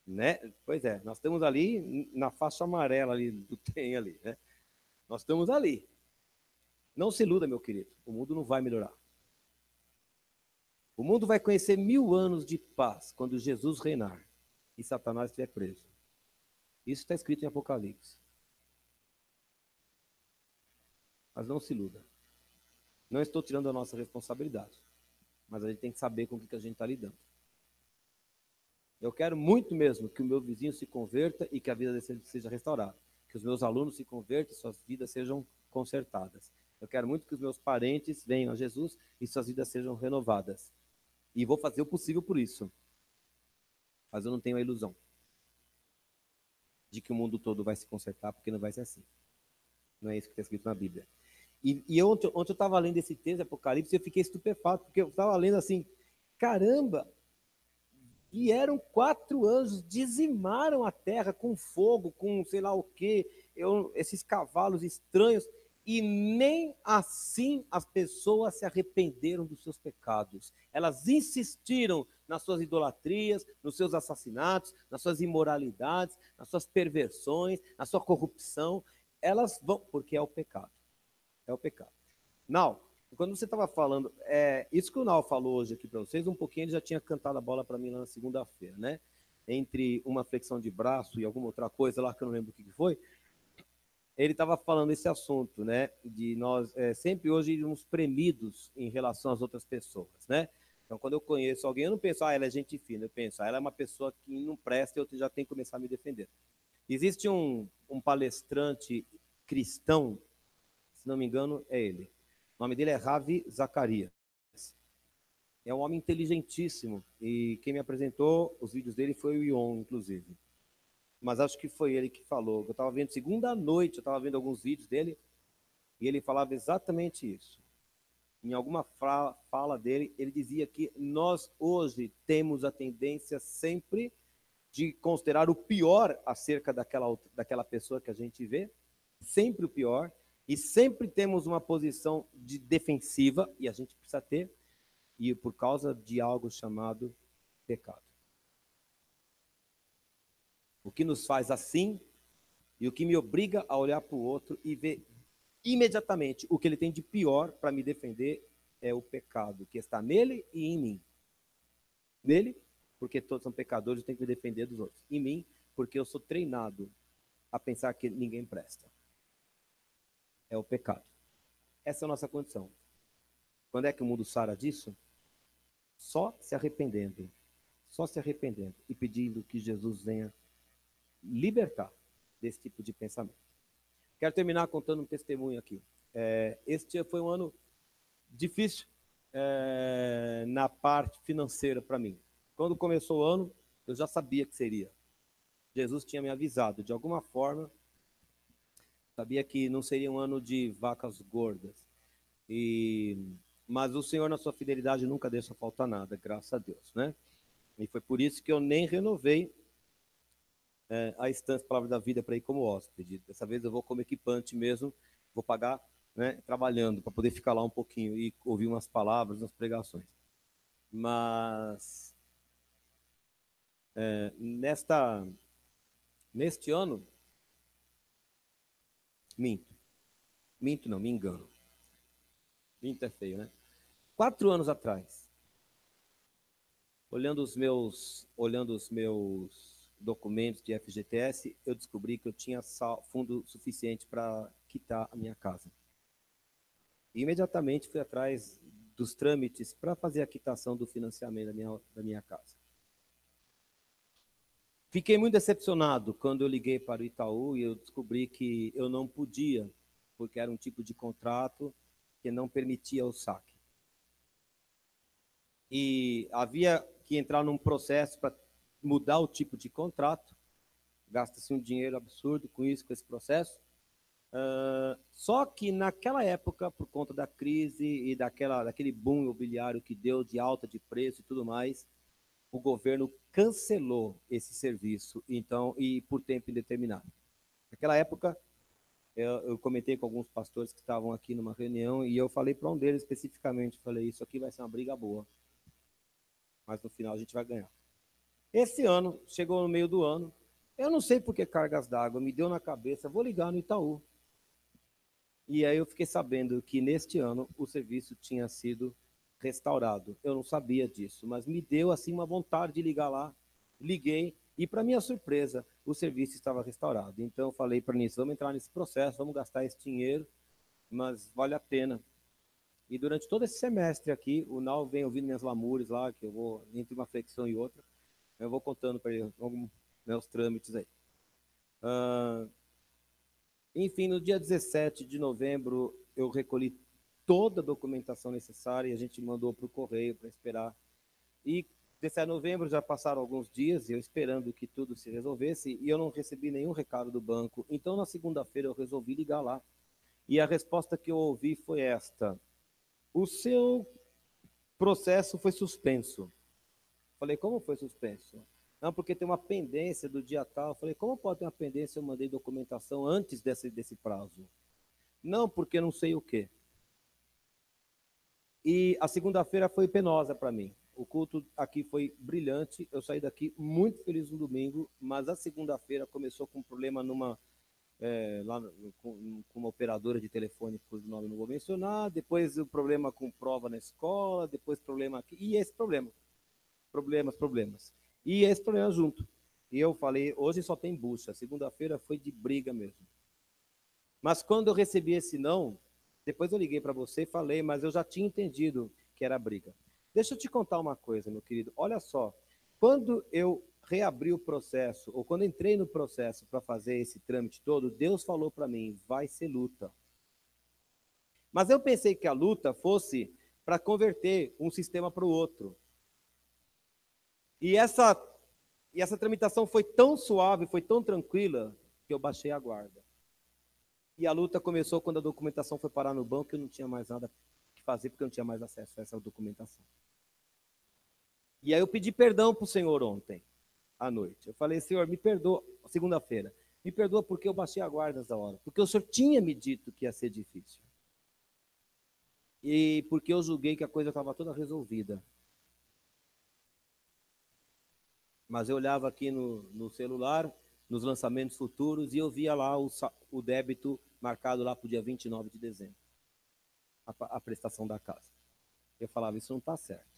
Né? Pois é, nós estamos ali na faixa amarela ali do trem ali, né? Nós estamos ali. Não se iluda, meu querido, o mundo não vai melhorar. O mundo vai conhecer 1000 anos de paz quando Jesus reinar e Satanás estiver preso. Isso está escrito em Apocalipse. Mas não se iluda. Não estou tirando a nossa responsabilidade, mas a gente tem que saber com o que a gente está lidando. Eu quero muito mesmo que o meu vizinho se converta e que a vida dele seja restaurada. Que os meus alunos se convertam e suas vidas sejam consertadas. Eu quero muito que os meus parentes venham a Jesus e suas vidas sejam renovadas. E vou fazer o possível por isso. Mas eu não tenho a ilusão de que o mundo todo vai se consertar, porque não vai ser assim. Não é isso que está escrito na Bíblia. E ontem eu estava lendo esse texto de Apocalipse e eu fiquei estupefato, porque eu estava lendo assim, caramba, vieram 4 anjos, dizimaram a terra com fogo, com sei lá o quê, esses cavalos estranhos, e nem assim as pessoas se arrependeram dos seus pecados. Elas insistiram nas suas idolatrias, nos seus assassinatos, nas suas imoralidades, nas suas perversões, na sua corrupção. Elas vão, porque é o pecado. É o pecado. Now, quando você estava falando, isso que o Nau falou hoje aqui para vocês, um pouquinho ele já tinha cantado a bola para mim lá na segunda-feira, né? Entre uma flexão de braço e alguma outra coisa lá que eu não lembro o que foi, ele estava falando esse assunto, né? De nós sempre hoje irmos premidos em relação às outras pessoas, né? Então, quando eu conheço alguém, eu não penso, ela é gente fina, eu penso, ela é uma pessoa que não presta e eu já tenho que começar a me defender. Existe um palestrante cristão, se não me engano, é ele. O nome dele é Ravi Zacarias. É um homem inteligentíssimo e quem me apresentou os vídeos dele foi o Ion, inclusive. Mas acho que foi ele que falou. Eu estava vendo segunda noite, eu estava vendo alguns vídeos dele e ele falava exatamente isso. Em alguma fala dele, ele dizia que nós hoje temos a tendência sempre de considerar o pior acerca daquela pessoa que a gente vê, sempre o pior, e sempre temos uma posição de defensiva, e a gente precisa ter, e por causa de algo chamado pecado. O que nos faz assim, e o que me obriga a olhar para o outro e ver imediatamente o que ele tem de pior para me defender é o pecado que está nele e em mim. Nele, porque todos são pecadores, eu tenho que me defender dos outros. Em mim, porque eu sou treinado a pensar que ninguém presta. É o pecado. Essa é a nossa condição. Quando é que o mundo sara disso? Só se arrependendo. Só se arrependendo e pedindo que Jesus venha libertar desse tipo de pensamento. Quero terminar contando um testemunho aqui. Este foi um ano difícil na parte financeira para mim. Quando começou o ano, eu já sabia que seria. Jesus tinha me avisado, de alguma forma, sabia que não seria um ano de vacas gordas. Mas o Senhor, na sua fidelidade, nunca deixa faltar nada, graças a Deus, né? E foi por isso que eu nem renovei a Estância Palavra da Vida para ir como hóspede. Dessa vez eu vou como equipante mesmo, vou pagar, né, trabalhando, para poder ficar lá um pouquinho e ouvir umas palavras, umas pregações. Mas neste ano, me engano. Minto é feio, né? 4 anos atrás, olhando os meus documentos de FGTS, eu descobri que eu tinha fundo suficiente para quitar a minha casa. E imediatamente fui atrás dos trâmites para fazer a quitação do financiamento da minha casa. Fiquei muito decepcionado quando eu liguei para o Itaú e eu descobri que eu não podia, porque era um tipo de contrato que não permitia o saque. E havia que entrar num processo para mudar o tipo de contrato, gasta-se um dinheiro absurdo com esse processo. Só que naquela época, por conta da crise e daquele boom imobiliário que deu de alta de preço e tudo mais, o governo cancelou esse serviço, então, e por tempo indeterminado. Naquela época, eu comentei com alguns pastores que estavam aqui numa reunião e eu falei para um deles especificamente, falei, isso aqui vai ser uma briga boa, mas no final a gente vai ganhar. Esse ano, chegou no meio do ano, eu não sei por que cargas d'água, me deu na cabeça, vou ligar no Itaú. E aí eu fiquei sabendo que neste ano o serviço tinha sido restaurado. Eu não sabia disso, mas me deu assim uma vontade de ligar lá. Liguei e, para minha surpresa, o serviço estava restaurado. Então eu falei para eles, vamos entrar nesse processo, vamos gastar esse dinheiro, mas vale a pena. E durante todo esse semestre aqui, o Nau vem ouvindo minhas lamúrias lá, que eu vou, entre uma flexão e outra, eu vou contando para ele alguns meus trâmites aí. Enfim, no dia 17 de novembro, eu recolhi toda a documentação necessária e a gente mandou para o correio para esperar. E 17 de novembro já passaram alguns dias, eu esperando que tudo se resolvesse, e eu não recebi nenhum recado do banco. Então, na segunda-feira, eu resolvi ligar lá E a resposta que eu ouvi foi esta: o seu processo foi suspenso. Falei, como foi suspenso? Não, porque tem uma pendência do dia tal. Falei, como pode ter uma pendência? Eu mandei documentação antes desse prazo. Não, porque não sei o quê. E a segunda-feira foi penosa para mim. O culto aqui foi brilhante. Eu saí daqui muito feliz no domingo, mas a segunda-feira começou com um problema com uma operadora de telefone, cujo nome não vou mencionar. Depois o problema com prova na escola. Depois problema aqui. E esse problema. Problemas. E esse problema junto. E eu falei, hoje só tem bucha. Segunda-feira foi de briga mesmo. Mas quando eu recebi esse não, depois eu liguei para você e falei, mas eu já tinha entendido que era briga. Deixa eu te contar uma coisa, meu querido. Olha só, quando eu reabri o processo, ou quando entrei no processo para fazer esse trâmite todo, Deus falou para mim, vai ser luta. Mas eu pensei que a luta fosse para converter um sistema para o outro. E essa tramitação foi tão suave, foi tão tranquila, que eu baixei a guarda. E a luta começou quando a documentação foi parar no banco, e eu não tinha mais nada que fazer, porque eu não tinha mais acesso a essa documentação. E aí eu pedi perdão para o Senhor ontem, à noite. Eu falei, Senhor, me perdoa, segunda-feira, me perdoa porque eu baixei a guarda nessa hora. Porque o Senhor tinha me dito que ia ser difícil. E porque eu julguei que a coisa estava toda resolvida. Mas eu olhava aqui no celular, nos lançamentos futuros, e eu via lá o débito marcado lá para o dia 29 de dezembro, a prestação da casa. Eu falava, isso não está certo.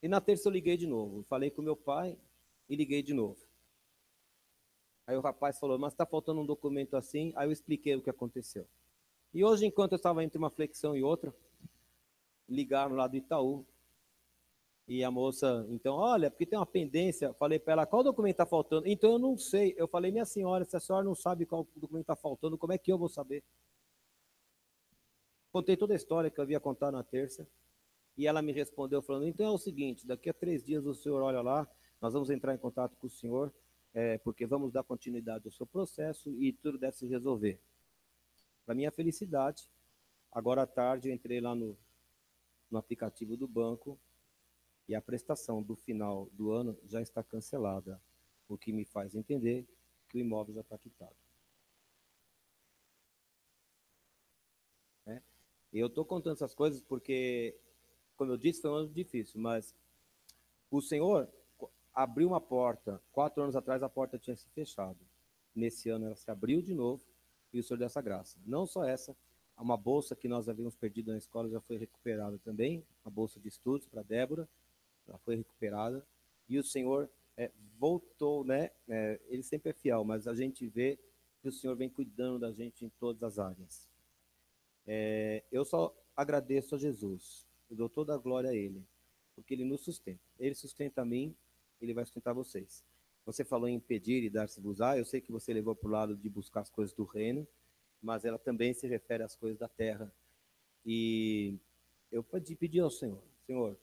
E na terça eu liguei de novo, falei com meu pai e liguei de novo. Aí o rapaz falou, mas está faltando um documento assim, aí eu expliquei o que aconteceu. E hoje, enquanto eu estava entre uma flexão e outra, ligaram lá do Itaú, e a moça, então, olha, porque tem uma pendência, falei para ela, qual documento está faltando? Então eu não sei. Eu falei, minha senhora, se a senhora não sabe qual documento está faltando, como é que eu vou saber? Contei toda a história que eu havia contado na terça, e ela me respondeu falando, então é o seguinte, daqui a 3 dias o senhor olha lá, nós vamos entrar em contato com o senhor, porque vamos dar continuidade ao seu processo e tudo deve se resolver. Para minha felicidade, agora à tarde eu entrei lá no aplicativo do banco, e a prestação do final do ano já está cancelada, o que me faz entender que o imóvel já está quitado. Né? E eu estou contando essas coisas porque, como eu disse, foi um ano difícil, mas o Senhor abriu uma porta. 4 anos atrás a porta tinha se fechado. Nesse ano ela se abriu de novo e o Senhor deu essa graça. Não só essa, uma bolsa que nós havíamos perdido na escola já foi recuperada também, a bolsa de estudos para Débora, ela foi recuperada, e o Senhor voltou, né? Ele sempre é fiel, mas a gente vê que o Senhor vem cuidando da gente em todas as áreas. Eu só agradeço a Jesus, eu dou toda a glória a Ele, porque Ele nos sustenta. Ele sustenta a mim, Ele vai sustentar vocês. Você falou em pedir e dar-se-vos-á, eu sei que você levou para o lado de buscar as coisas do reino, mas ela também se refere às coisas da terra. E eu pedi ao Senhor, Senhor,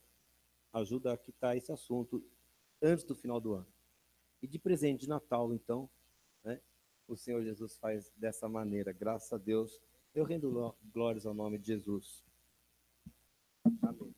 ajuda a quitar esse assunto antes do final do ano. E de presente de Natal, então, né, o Senhor Jesus faz dessa maneira. Graças a Deus, eu rendo glórias ao nome de Jesus. Amém.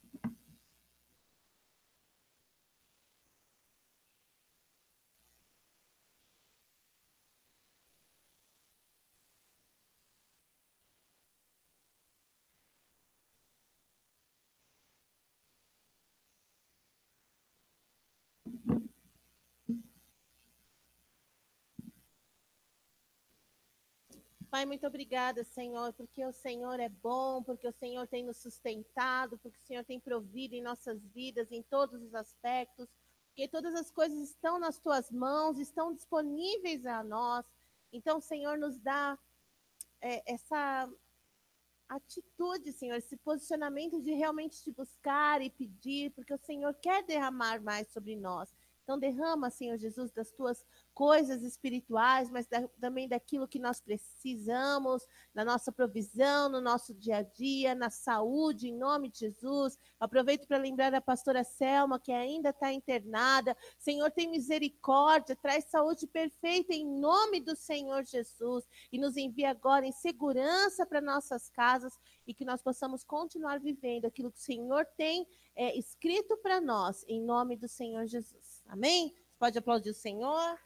Pai, muito obrigada, Senhor, porque o Senhor é bom, porque o Senhor tem nos sustentado, porque o Senhor tem provido em nossas vidas, em todos os aspectos, porque todas as coisas estão nas tuas mãos, estão disponíveis a nós. Então, Senhor, nos dá essa atitude, Senhor, esse posicionamento de realmente te buscar e pedir, porque o Senhor quer derramar mais sobre nós. Então, derrama, Senhor Jesus, das tuas coisas espirituais, mas também daquilo que nós precisamos, na nossa provisão, no nosso dia a dia, na saúde, em nome de Jesus. Aproveito para lembrar a pastora Selma, que ainda está internada. Senhor, tem misericórdia, traz saúde perfeita em nome do Senhor Jesus e nos envia agora em segurança para nossas casas e que nós possamos continuar vivendo aquilo que o Senhor tem escrito para nós, em nome do Senhor Jesus. Amém? Pode aplaudir o Senhor.